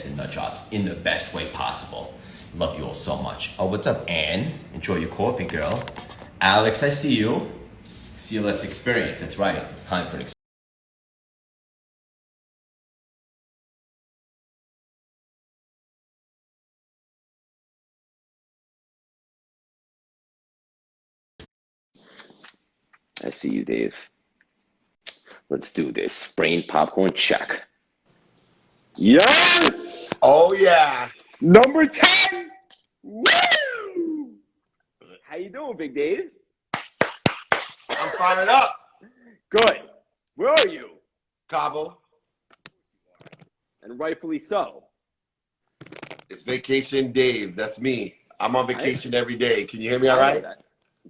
billionaires and nut jobs in the best way possible. Love you all so much. Oh, what's up, Anne? Enjoy your coffee, girl. Alex, I see you. See you, let's experience. That's right. It's time for an experience. I see you, Dave. Let's do this. Brain popcorn check. Yes! Oh, yeah. Number 10! Woo! How you doing, Big Dave? I'm fired up. Good. Where are you? Cobble. And rightfully so. It's Vacation Dave. That's me. I'm on vacation every day. Can you hear me all right?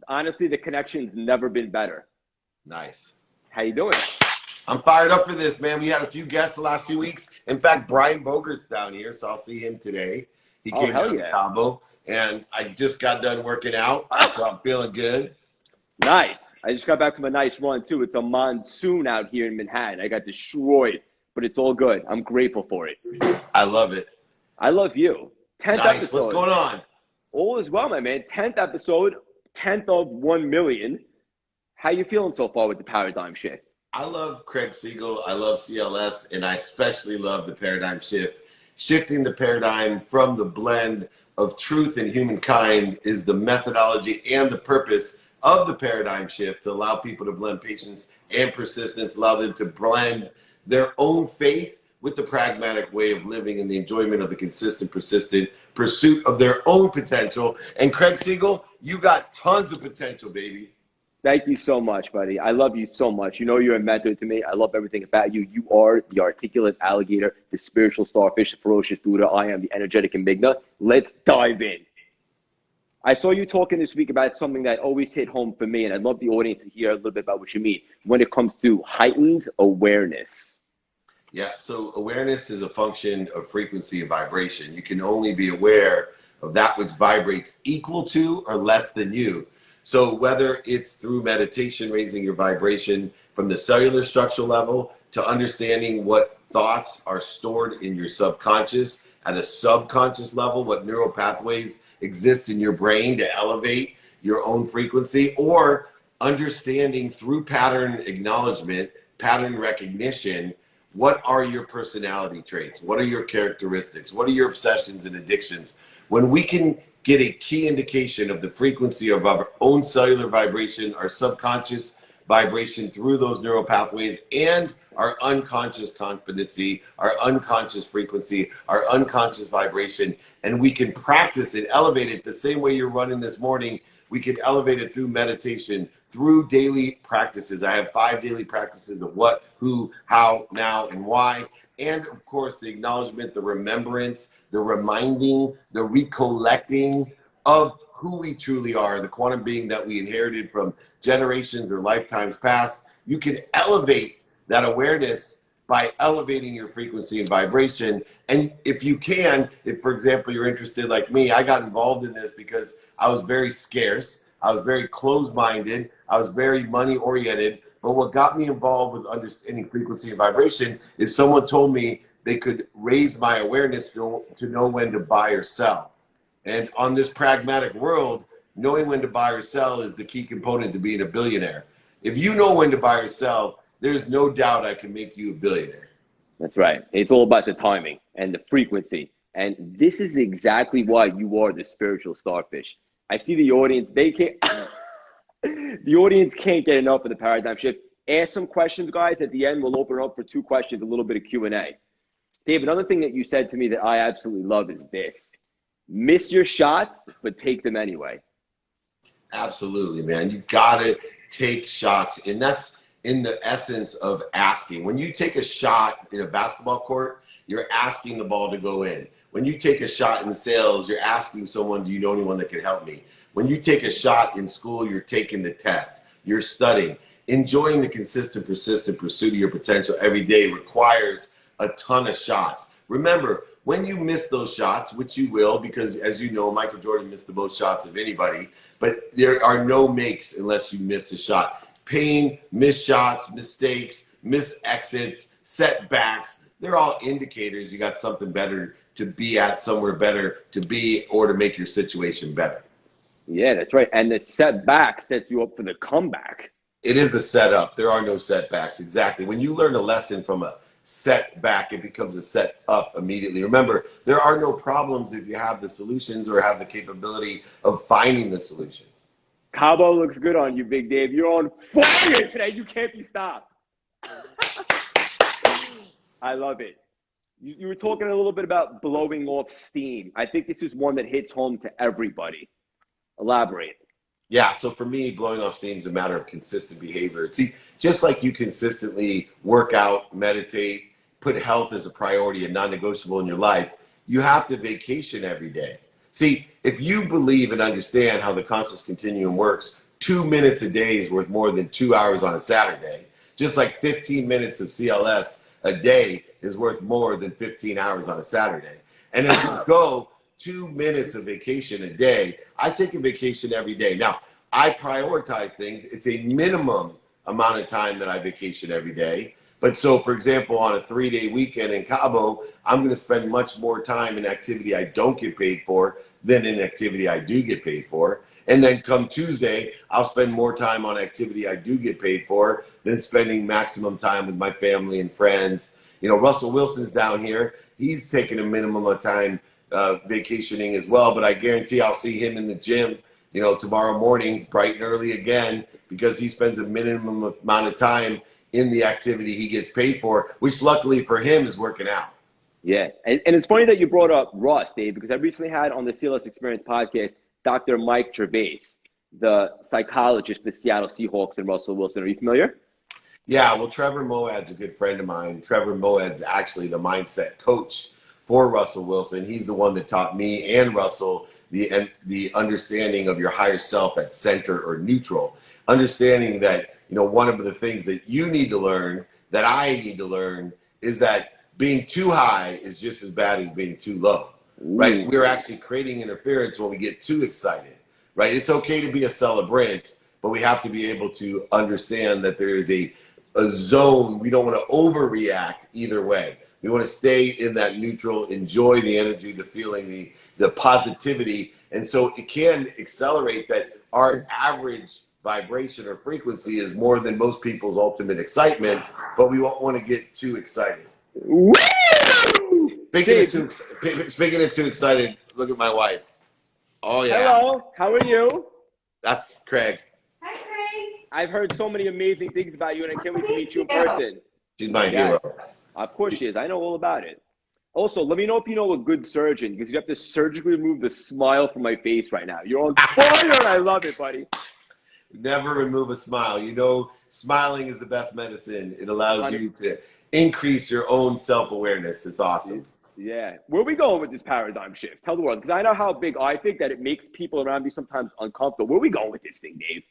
Honestly, the connection's never been better. Nice. How you doing? I'm fired up for this, man. We had a few guests the last few weeks. In fact, Brian Bogart's down here, so I'll see him today. He came down to Cabo, and I just got done working out, so I'm feeling good. Nice. I just got back from a nice run, too. It's a monsoon out here in Manhattan. I got destroyed, but it's all good. I'm grateful for it. I love it. I love you. 10th episode. What's going on? All is well, my man. 10th episode, 10th of 1 million. How you feeling so far with the paradigm shift? I love Craig Siegel. I love CLS, and I especially love the paradigm shift. Shifting the paradigm from the blend of truth and humankind is the methodology and the purpose of the paradigm shift, to allow people to blend patience and persistence, allow them to blend their own faith with the pragmatic way of living and the enjoyment of the consistent, persistent pursuit of their own potential. And Craig Siegel, you got tons of potential, baby. Thank you so much, buddy. I love you so much. You know you're a mentor to me. I love everything about you. You are the articulate alligator, the spiritual starfish, the ferocious Buddha. I am the energetic enigma. Let's dive in. I saw you talking this week about something that always hit home for me, and I'd love the audience to hear a little bit about what you mean when it comes to heightened awareness. Yeah, so awareness is a function of frequency and vibration. You can only be aware of that which vibrates equal to or less than you. So whether it's through meditation, raising your vibration from the cellular structural level to understanding what thoughts are stored in your subconscious at a subconscious level, what neural pathways exist in your brain to elevate your own frequency, or understanding through pattern acknowledgement, pattern recognition, what are your personality traits? What are your characteristics? What are your obsessions and addictions? When we can get a key indication of the frequency of our own cellular vibration, our subconscious vibration through those neural pathways, and our unconscious competency, our unconscious frequency, our unconscious vibration, and we can practice and elevate it the same way you're running this morning. We can elevate it through meditation, through daily practices. I have 5 daily practices of what, who, how, now, and why. And of course, the acknowledgement, the remembrance, the reminding, the recollecting of who we truly are, the quantum being that we inherited from generations or lifetimes past. You can elevate that awareness by elevating your frequency and vibration. And if you can, if for example, you're interested like me, I got involved in this because I was very scarce. I was very closed-minded. I was very money-oriented. But what got me involved with understanding frequency and vibration is someone told me they could raise my awareness to know when to buy or sell. And on this pragmatic world, knowing when to buy or sell is the key component to being a billionaire. If you know when to buy or sell, there's no doubt I can make you a billionaire. That's right. It's all about the timing and the frequency. And this is exactly why you are the spiritual starfish. I see the audience, they can't, the audience can't get enough of the paradigm shift. Ask some questions, guys. At the end, we'll open up for 2 questions, a little bit of Q&A. Dave, another thing that you said to me that I absolutely love is this. Miss your shots, but take them anyway. Absolutely, man. You gotta take shots. And that's in the essence of asking. When you take a shot in a basketball court, you're asking the ball to go in. When you take a shot in sales, you're asking someone, do you know anyone that can help me? When you take a shot in school, you're taking the test. You're studying. Enjoying the consistent, persistent pursuit of your potential every day requires a ton of shots. Remember, when you miss those shots, which you will, because as you know, Michael Jordan missed the most shots of anybody, but there are no makes unless you miss a shot. Pain, missed shots, mistakes, missed exits, setbacks, they're all indicators you got something better to be at, somewhere better to be, or to make your situation better. Yeah, that's right. And the setback sets you up for the comeback. It is a setup. There are no setbacks. Exactly. When you learn a lesson from a setback, it becomes a set up immediately. Remember, there are no problems if you have the solutions or have the capability of finding the solutions. Cobble looks good on you, Big Dave. You're on fire today. You can't be stopped. I love it. You were talking a little bit about blowing off steam. I think this is one that hits home to everybody. Elaborate. Yeah, so for me, blowing off steam is a matter of consistent behavior. See, just like you consistently work out, meditate, put health as a priority and non-negotiable in your life, you have to vacation every day. See, if you believe and understand how the conscious continuum works, 2 minutes a day is worth more than 2 hours on a Saturday. Just like 15 minutes of CLS a day is worth more than 15 hours on a Saturday. And as you go 2 minutes of vacation a day, I take a vacation every day. Now, I prioritize things. It's a minimum amount of time that I vacation every day. But so, for example, on a 3-day weekend in Cabo, I'm going to spend much more time in activity I don't get paid for than in activity I do get paid for. And then come Tuesday, I'll spend more time on activity I do get paid for than spending maximum time with my family and friends. You know, Russell Wilson's down here. He's taking a minimum of time vacationing as well, but I guarantee I'll see him in the gym, you know, tomorrow morning, bright and early again, because he spends a minimum amount of time in the activity he gets paid for, which luckily for him is working out. Yeah, and it's funny that you brought up Russ, Dave, because I recently had on the CLS Experience podcast Dr. Mike Gervais, the psychologist for the Seattle Seahawks and Russell Wilson. Are you familiar? Yeah, well, Trevor Moad's a good friend of mine. Trevor Moad's actually the mindset coach for Russell Wilson. He's the one that taught me and Russell the understanding of your higher self at center or neutral. Understanding that, you know, one of the things that you need to learn, that I need to learn, is that being too high is just as bad as being too low. Right? We're actually creating interference when we get too excited, right? It's okay to be a celebrant, but we have to be able to understand that there is a zone. We don't want to overreact either way. We want to stay in that neutral, enjoy the energy, the feeling, the positivity. And so it can accelerate that our average vibration or frequency is more than most people's ultimate excitement, but we won't want to get too excited. Woo! Speaking of too excited, look at my wife. Oh, yeah. Hello, how are you? That's Craig. Hi, Craig. I've heard so many amazing things about you, and I can't wait to meet you in person. She's my hero. Of course she is. I know all about it. Also, let me know if you know a good surgeon, because you have to surgically remove the smile from my face right now. You're on fire, and I love it, buddy. Never remove a smile. You know, smiling is the best medicine. It allows you to increase your own self-awareness. It's awesome. Yeah. Where are we going with this paradigm shift? Tell the world, because I know how big I think that it makes people around me sometimes uncomfortable. Where are we going with this thing, Dave?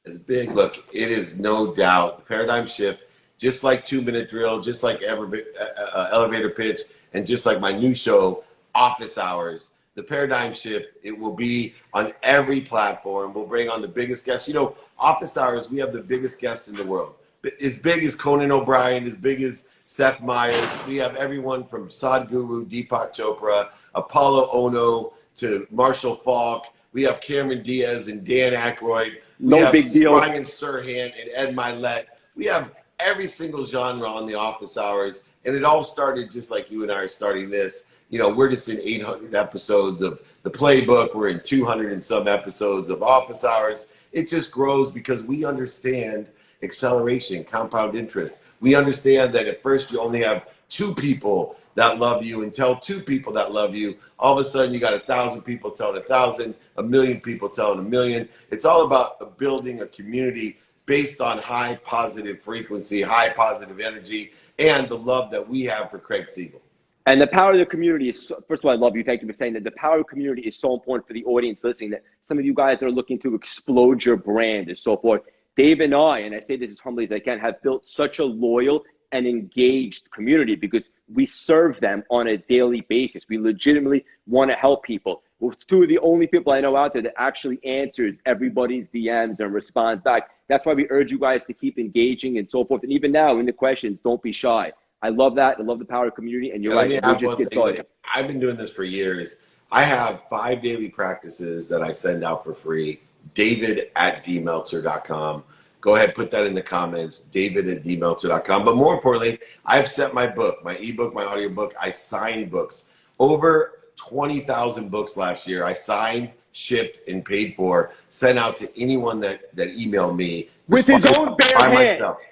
It's big. Look, it is no doubt the paradigm shift, just like 2-minute drill, just like elevator pitch, and just like my new show, Office Hours. The paradigm shift, it will be on every platform. We'll bring on the biggest guests. You know, Office Hours, we have the biggest guests in the world. As big as Conan O'Brien, as big as Seth Meyers. We have everyone from Sadhguru, Deepak Chopra, Apollo Ono, to Marshall Falk. We have Cameron Diaz and Dan Aykroyd. We have big deal. Ryan Serhant and Ed Milet. We have every single genre on the Office Hours. And it all started just like you and I are starting this. You know, we're just in 800 episodes of The Playbook. We're in 200 and some episodes of Office Hours. It just grows because we understand acceleration, compound interest. We understand that at first you only have 2 people that love you, and tell 2 people that love you. All of a sudden you got 1,000 people telling 1,000, 1,000,000 people telling 1,000,000. It's all about building a community based on high positive frequency, high positive energy, and the love that we have for Craig Siegel. And the power of the community is, first of all, I love you. Thank you for saying that. The power of community is so important for the audience listening, that some of you guys are looking to explode your brand and so forth. Dave and I say this as humbly as I can, have built such a loyal and engaged community because we serve them on a daily basis. We legitimately want to help people. We're 2 of the only people I know out there that actually answers everybody's DMs and responds back. That's why we urge you guys to keep engaging and so forth. And even now in the questions, don't be shy. I love that. I love the power of community. And you're Let me right. We'll add just one get thing. Look, started. I've been doing this for years. I have 5 daily practices that I send out for free. David@dmeltzer.com. Go ahead, put that in the comments. David@dmeltzer.com. But more importantly, I've sent my book, my ebook, my audiobook. I signed books. Over 20,000 books last year. I signed, shipped, and paid for. Sent out to anyone that emailed me. With his own bare by hand. myself.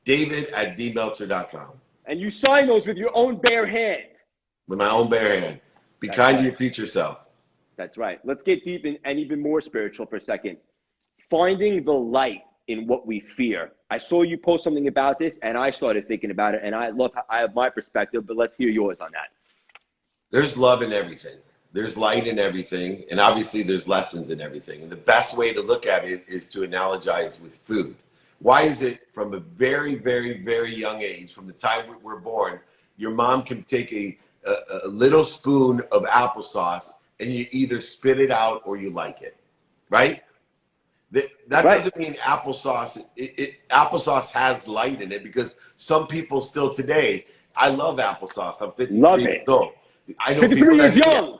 David@dmeltzer.com. And you sign those with your own bare hand. With my own bare hand. Be kind to your future self. That's right. Let's get deep and even more spiritual for a second. Finding the light in what we fear. I saw you post something about this, and I started thinking about it, and I have my perspective, but let's hear yours on that. There's love in everything. There's light in everything, and obviously there's lessons in everything. And the best way to look at it is to analogize with food. Why is it from a very, very, very young age, from the time we're born, your mom can take a little spoon of applesauce and you either spit it out or you like it, right? That doesn't mean applesauce. Applesauce has light in it, because some people still today, I love applesauce. I'm 53 years old. I know 53 years young.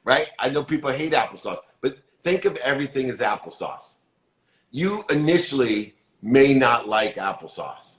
Right? I know people hate applesauce, but think of everything as applesauce. You initially may not like applesauce,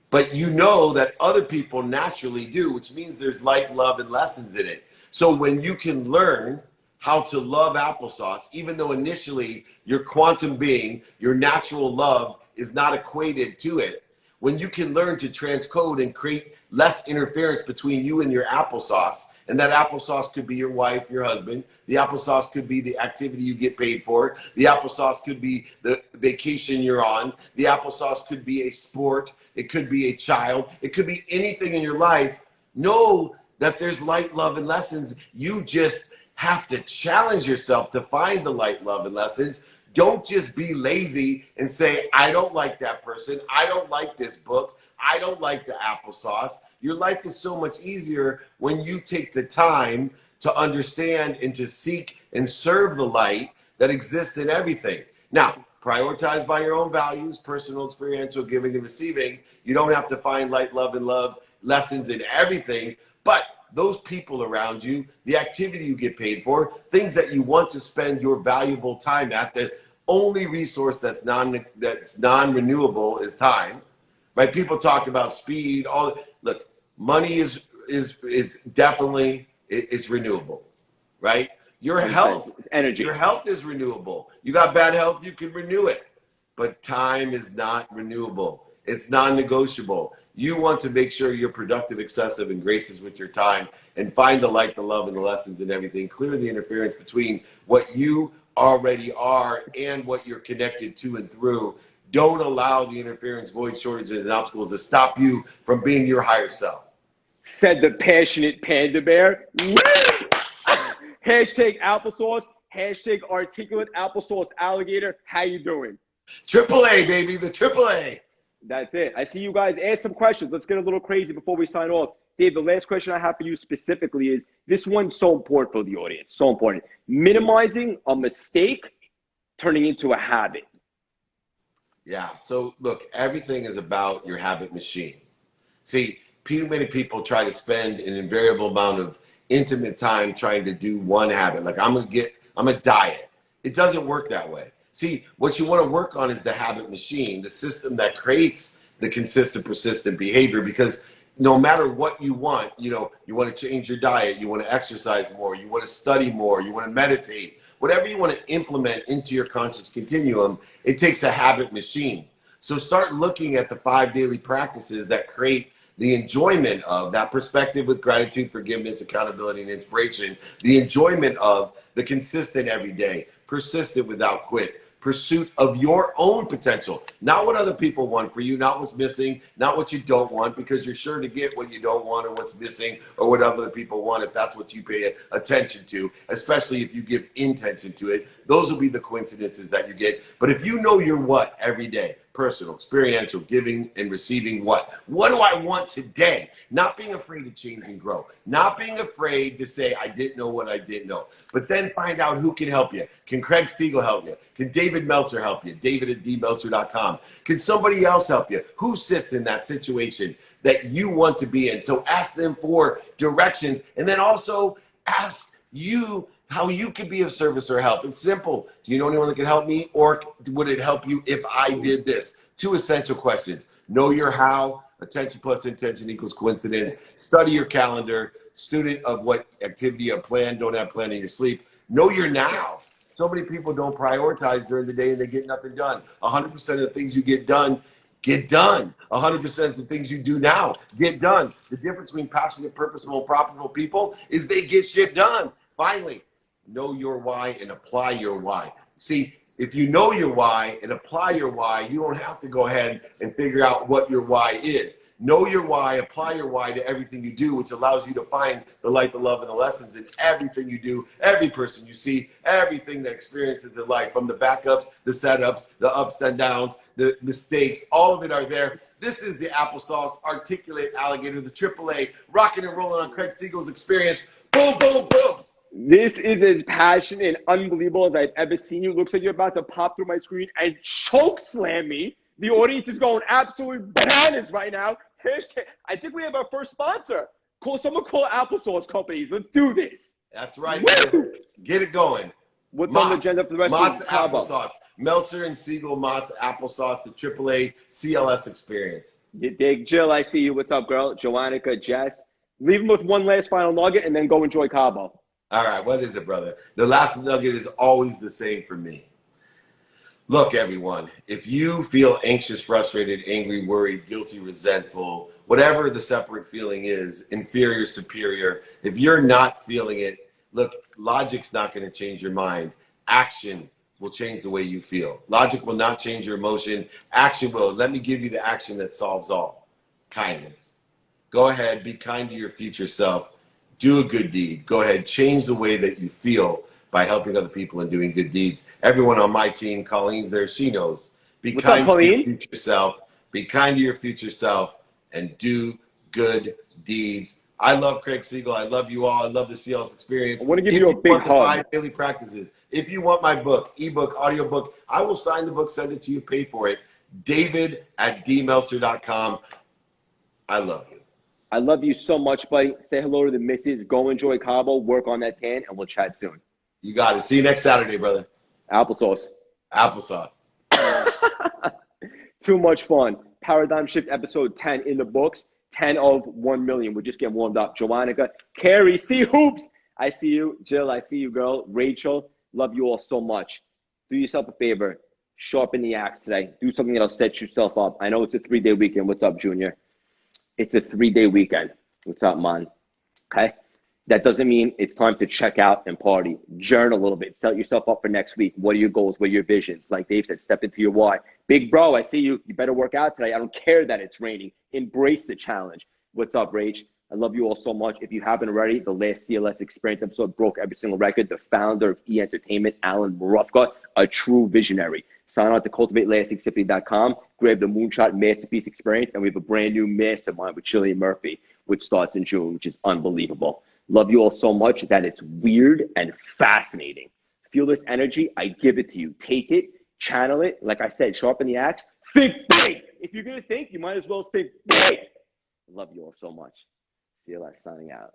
but you know that other people naturally do, which means there's light, love, and lessons in it. So when you can learn how to love applesauce, even though initially your quantum being, your natural love is not equated to it, when you can learn to transcode and create less interference between you and your applesauce, and that applesauce could be your wife, your husband, the applesauce could be the activity you get paid for, the applesauce could be the vacation you're on, the applesauce could be a sport, it could be a child, it could be anything in your life. Know that there's light, love, and lessons. You just have to challenge yourself to find the light, love, and lessons. Don't just be lazy and say, I don't like that person. I don't like this book. I don't like the applesauce. Your life is so much easier when you take the time to understand and to seek and serve the light that exists in everything. Now, prioritized by your own values, personal, experiential, giving and receiving. You don't have to find light, love, and love lessons in everything, but those people around you, the activity you get paid for, things that you want to spend your valuable time at, the only resource that's non-renewable is time, right? People talk about speed. Look, money is definitely it's renewable, right? Your health, energy. Your health is renewable. You got bad health, you can renew it, but time is not renewable. It's non-negotiable. You want to make sure you're productive, excessive, and gracious with your time, and find the light, the love, and the lessons in everything. Clear the interference between what you already are and what you're connected to and through. Don't allow the interference, void, shortages, and obstacles to stop you from being your higher self. Said the passionate panda bear. Hashtag applesauce. Hashtag articulate applesauce alligator. How you doing? AAA, baby, the AAA. That's it. I see you guys ask some questions. Let's get a little crazy before we sign off. Dave, the last question I have for you specifically is, this one's so important for the audience, so important. Minimizing a mistake turning into a habit. Yeah, so look, everything is about your habit machine. See, too many people try to spend an invariable amount of intimate time trying to do one habit. Like, I'm a diet. It doesn't work that way. See, what you want to work on is the habit machine, the system that creates the consistent, persistent behavior, because no matter what you want, you want to change your diet, you want to exercise more, you want to study more, you want to meditate, whatever you want to implement into your conscious continuum, it takes a habit machine. So start looking at the 5 daily practices that create the enjoyment of that perspective with gratitude, forgiveness, accountability, and inspiration, the enjoyment of the consistent every day, persistent without quit, pursuit of your own potential, not what other people want for you, not what's missing, not what you don't want, because you're sure to get what you don't want or what's missing or what other people want if that's what you pay attention to, especially if you give intention to it. Those will be the coincidences that you get. But if you know your what every day, personal, experiential, giving and receiving what? What do I want today? Not being afraid to change and grow. Not being afraid to say, I didn't know what I didn't know. But then find out who can help you. Can Craig Siegel help you? Can David Meltzer help you? David at dmeltzer.com. Can somebody else help you? Who sits in that situation that you want to be in? So ask them for directions, and then also ask you how you could be of service or help. It's simple. Do you know anyone that can help me? Or would it help you if I did this? 2 essential questions. Know your how. Attention plus intention equals coincidence. Study your calendar. Student of what activity you have planned. Don't have planned in your sleep. Know your now. So many people don't prioritize during the day and they get nothing done. 100% of the things you get done. 100% of the things you do now get done. The difference between passionate, purposeful, and profitable people is they get shit done. Finally, know your why and apply your why. See, if you know your why and apply your why, you don't have to go ahead and figure out what your why is. Know your why, apply your why to everything you do, which allows you to find the light, the love, and the lessons in everything you do, every person you see, everything that experiences in life, from the backups, the setups, the ups and downs, the mistakes, all of it are there. This is the applesauce, articulate alligator, the AAA, rocking and rolling on Craig Siegel's experience. Boom, boom, boom. This is as passionate and unbelievable as I've ever seen you. Looks like you're about to pop through my screen and choke slam me. The audience is going absolutely bananas right now. I think we have our first sponsor. Someone call applesauce companies. Let's do this. That's right. Get it going. What's on the agenda for the rest of the applesauce. Meltzer and Siegel Mott's applesauce, the AAA CLS experience. You dig. Jill, I see you. What's up, girl? Joannica, Jess. Leave them with one last final nugget and then go enjoy Cabo. All right, what is it, brother? The last nugget is always the same for me. Look, everyone, if you feel anxious, frustrated, angry, worried, guilty, resentful, whatever the separate feeling is, inferior, superior, if you're not feeling it, look, logic's not going to change your mind. Action will change the way you feel. Logic will not change your emotion. Action will. Let me give you the action that solves all. Kindness. Go ahead, be kind to your future self. Do a good deed. Go ahead, change the way that you feel by helping other people and doing good deeds. Everyone on my team, Colleen's there, she knows. Be kind to your future self. Be kind to your future self and do good deeds. I love Craig Siegel. I love you all. I love the CLS experience. I want to give you a big hug. 5 daily practices. If you want my book, ebook, audiobook, I will sign the book, send it to you, pay for it. David at dmeltzer.com. I love you. I love you so much, buddy. Say hello to the missus. Go enjoy Cabo. Work on that tan, and we'll chat soon. You got it. See you next Saturday, brother. Applesauce. Applesauce. Too much fun. Paradigm Shift episode 10 in the books. 10 of 1 million. We're just getting warmed up. Joannica, Carrie, see hoops. I see you. Jill, I see you, girl. Rachel, love you all so much. Do yourself a favor. Sharpen the axe today. Do something that'll set yourself up. I know it's a 3-day weekend. What's up, Junior? It's a 3-day weekend. What's up, man? Okay? That doesn't mean it's time to check out and party. Journal a little bit. Set yourself up for next week. What are your goals? What are your visions? Like Dave said, step into your why. Big bro, I see you. You better work out today. I don't care that it's raining. Embrace the challenge. What's up, Rach? I love you all so much. If you haven't already, the last CLS experience episode broke every single record. The founder of E! Entertainment, Alan Marufka, a true visionary. Sign on to cultivatelastingcity.com, grab the Moonshot Masterpiece experience, and we have a brand new mastermind with Cillian Murphy, which starts in June, which is unbelievable. Love you all so much that it's weird and fascinating. Feel this energy. I give it to you. Take it, channel it. Like I said, sharpen the axe. Think big. If you're going to think, you might as well think big. Love you all so much. CLS signing out.